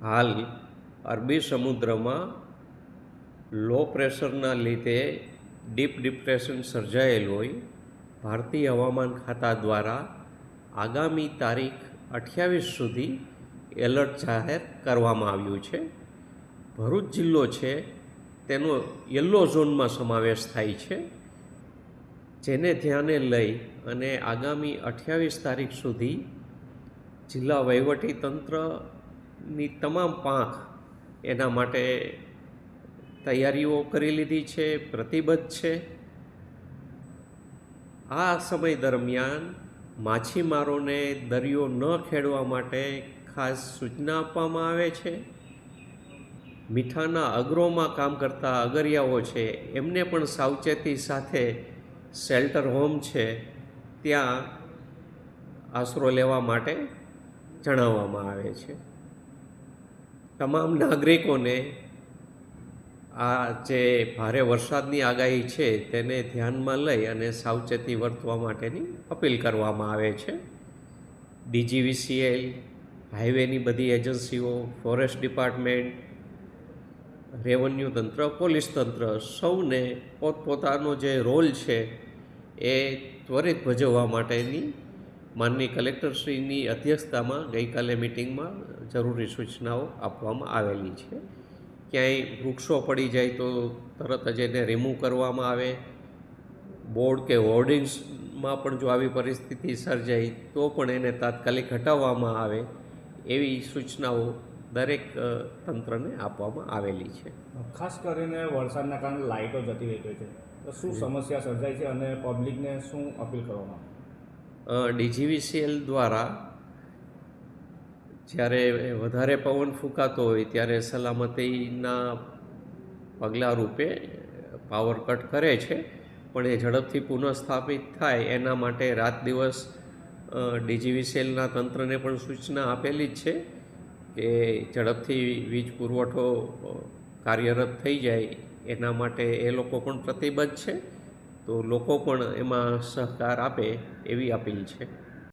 હાલ અરબી સમુદ્રમાં લો પ્રેશરના લીધે ડીપ ડિપ્રેશન સર્જાયેલ હોય ભારતીય હવામાન ખાતા દ્વારા આગામી તારીખ 28 સુધી એલર્ટ જાહેર કરવામાં આવ્યું છે. ભરૂચ જિલ્લો છે તેનો યલો ઝોનમાં સમાવેશ થાય છે, જેને ધ્યાને લઈ અને આગામી 28 તારીખ સુધી જિલ્લા વહીવટીતંત્રની તમામ પાંખ એના માટે તૈયારીઓ કરી લીધી છે, પ્રતિબદ્ધ છે. આ સમય દરમિયાન માછીમારોને દરિયો ન ખેડવા માટે ખાસ સૂચના આપવામાં આવે છે. મીઠાના અગરોમાં કામ કરતા અગરિયાઓ છે એમને પણ સાવચેતી સાથે શેલ્ટર હોમ છે ત્યાં આશરો લેવા માટે જણાવવામાં આવે છે. તમામ નાગરિકોને આ જે ભારે વરસાદની આગાહી છે તેને ધ્યાનમાં લઈ અને સાવચેતી વર્તવા માટેની અપીલ કરવામાં આવે છે. DGVCL, હાઈવેની બધી એજન્સીઓ, ફોરેસ્ટ ડિપાર્ટમેન્ટ, રેવન્યુ તંત્ર, પોલીસ તંત્ર સૌને પોતપોતાનો જે રોલ છે એ ત્વરિત ભજવવા માટેની માનનીય કલેક્ટરશ્રીની અધ્યક્ષતામાં ગઈકાલે મિટિંગમાં જરૂરી સૂચનાઓ આપવામાં આવેલી છે. ક્યાંય વૃક્ષો પડી જાય તો તરત જ એને રિમૂવ કરવામાં આવે. બોર્ડ કે હોર્ડિંગ્સમાં પણ જો આવી પરિસ્થિતિ સર્જાય તો પણ એને તાત્કાલિક હટાવવામાં આવે એવી સૂચનાઓ દરેક તંત્રને આપવામાં આવેલી છે. ખાસ કરીને વરસાદના કારણે લાઇટો જતી રહી છે, તો શું સમસ્યા સર્જાય છે અને પબ્લિકને શું અપીલ કરવામાં? DGVCL દ્વારા જ્યારે વધારે પવન ફૂંકાતો હોય ત્યારે સલામતીના પગલાં રૂપે પાવર કટ કરે છે, પણ એ ઝડપથી પુનઃસ્થાપિત થાય એના માટે રાત દિવસ DGVCLના તંત્રને પણ સૂચના આપેલી જ છે કે ઝડપથી વીજ પુરવઠો કાર્યરત થઈ જાય એના માટે એ લોકો પણ પ્રતિબદ્ધ છે. તો લોકો પણ એમાં સહકાર આપે એવી અપીલ છે.